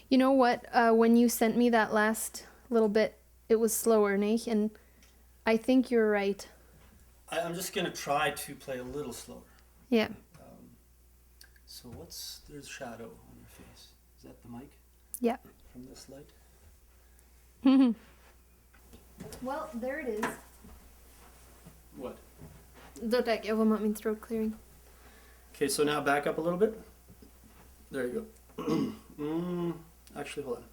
You know what? When you sent me that last little bit, it was slower, Nate, and I think you're right. I'm just going to try to play a little slower. Yeah. So there's shadow on your face. Is that the mic? Yeah. From this light? Well, there it is. What? Dotek, jag var min throat clearing. Okay, so now back up a little bit. There you go. Actually, hold on.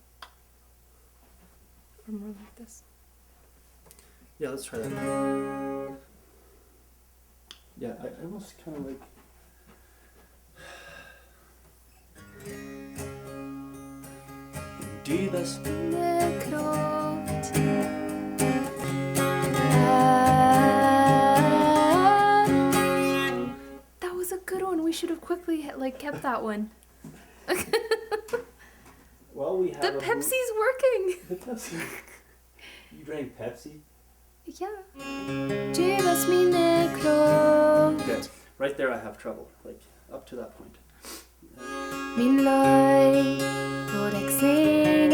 Or more like this. Yeah, let's try that. Yeah, I almost kind of like... Du bäst Mien Gott. That was a good one. We should have quickly kept that one. Well, we have The Pepsi's working. The Pepsi. You drank Pepsi? Yeah. Du bäst Mien Gott. Okay, right there I have trouble, like up to that point. Mien Leet, Dotek sinj.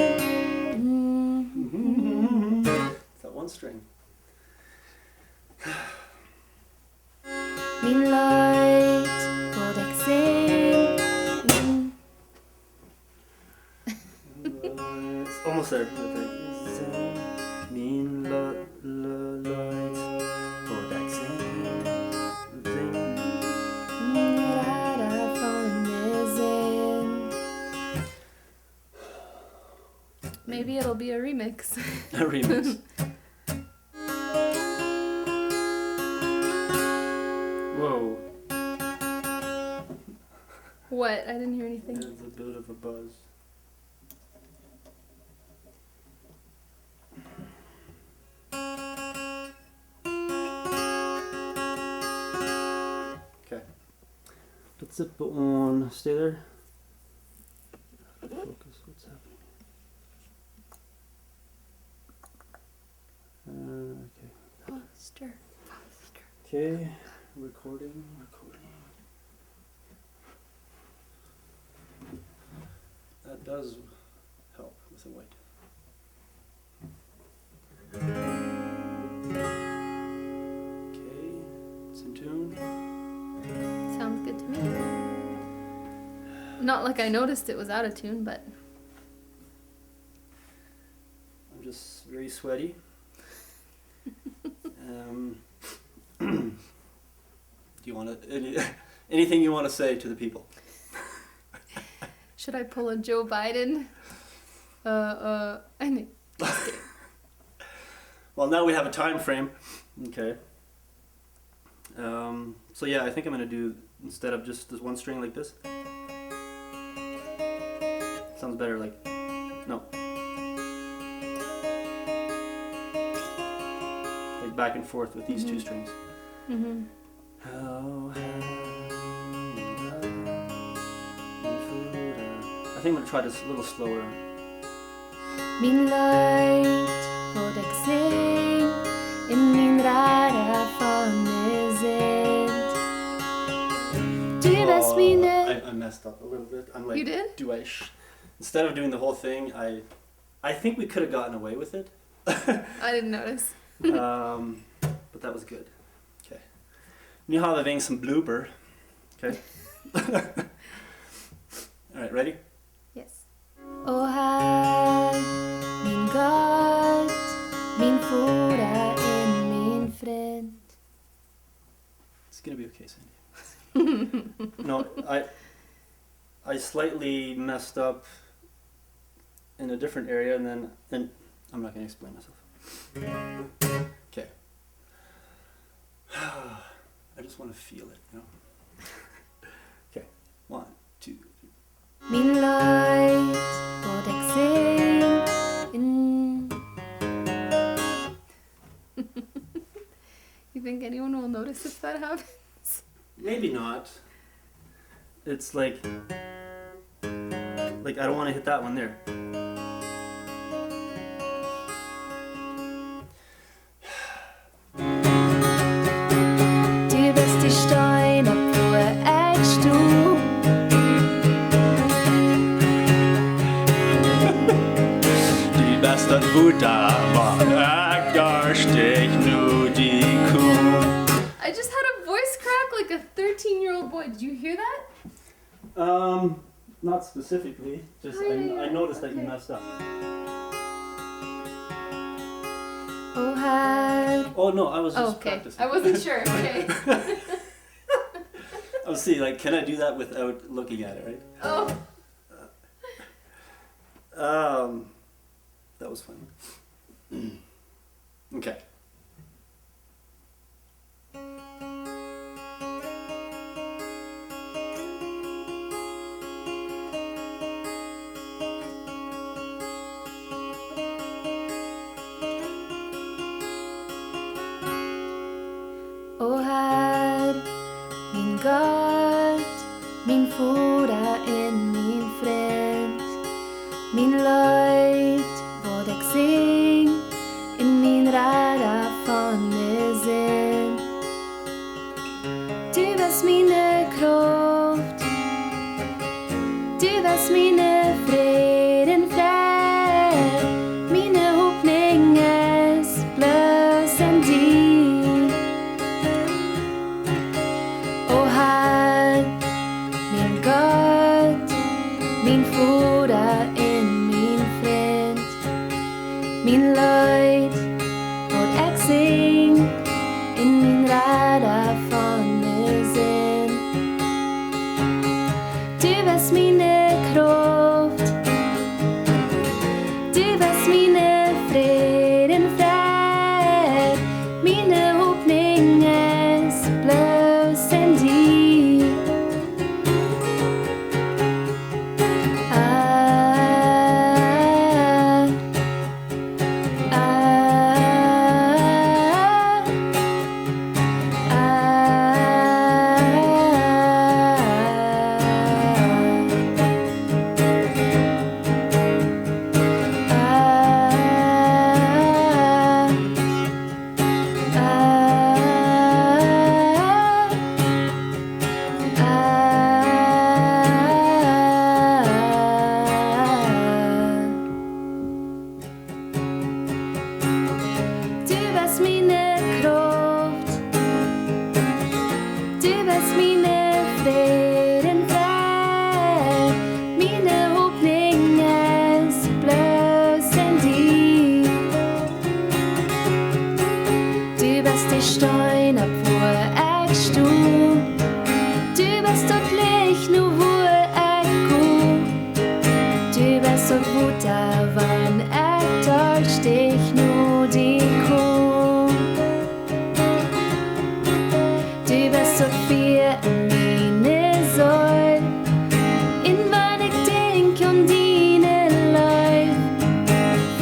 It's that one string. Mien Leet, Dotek sinj. It's almost there. Right there. Mien Leet, Dotek sinj. Rada, vonne, Seel. Maybe it'll be a remix. A remix. Whoa. What? I didn't hear anything. There's a bit of a buzz. Okay. Let's zip it on. Stay there. Focus. What's happening? Okay. Faster. Okay. Recording. That does help with the white. Okay, it's in tune. Sounds good to me. Not like I noticed it was out of tune, but I'm just very sweaty. Do you want to anything you want to say to the people? should I pull a Joe Biden? I mean, just kidding. Well, now we have a time frame. Okay. So yeah, I think I'm gonna do, instead of just this one string like this. Sounds better like, no. Like back and forth with these two strings. Mm-hmm. I think I'm gonna try this a little slower. Mien Leet, Dotek sinj. In min Rada, vonne, Seel. Du bäst Miene. I messed up a little bit. I'm like, You did? Instead of doing the whole thing, I think we could have gotten away with it. I didn't notice. But that was good. Okay. Nu har vi ving some blooper. Okay. All right, ready? Yes. O hant, Mien Gott, Mien Voda and Mien Frint. It's gonna be okay, Sandy. No, I slightly messed up in a different area, and then I'm not gonna explain myself. Okay. I just want to feel it, you know. Okay. 1, 2, 3. Mien Leet, Dotek sinj. You think anyone will notice if that happens? Maybe not. It's like I don't want to hit that one there. Du bäst die Steine waearent. best at Wota var darschdich nu die Kuh. I just had a voice crack like a 13-year-old boy. Did you hear that? Not specifically. Just I noticed that you messed up. Oh, had. Oh no, I was just Okay. practicing. I wasn't sure. Okay. I was see, like, can I do that without looking at it, right? Oh. That was fun. Okay. O had Mien Gott, Mien Voda en Mien Frint, Mien Leet, wat ik zing, in Mien Rada vonne zin. Du was Miene Krauft, du was Miene vreden Fraed, Miene hopninj bloos en Diene Mien Gott, Mien Voda en Mien Frint, Mien Leet, wat ik zing, in Mien Rada vonne zin. Du was Miene Krauft, du was Miene vreden Fraed, Miene hopninj bloos en Diene Stein ab wo ik stoel. Du bist tot Licht nu wo ik go. Du bist tot Wota wann ik darschdich nu die Kuh. Du bist tot Miene Soll. In wann ik denk om Diene Leew.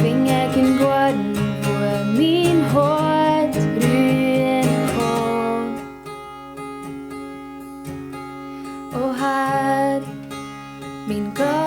Finj ik in Gott wo Mien Gott Mien Gott.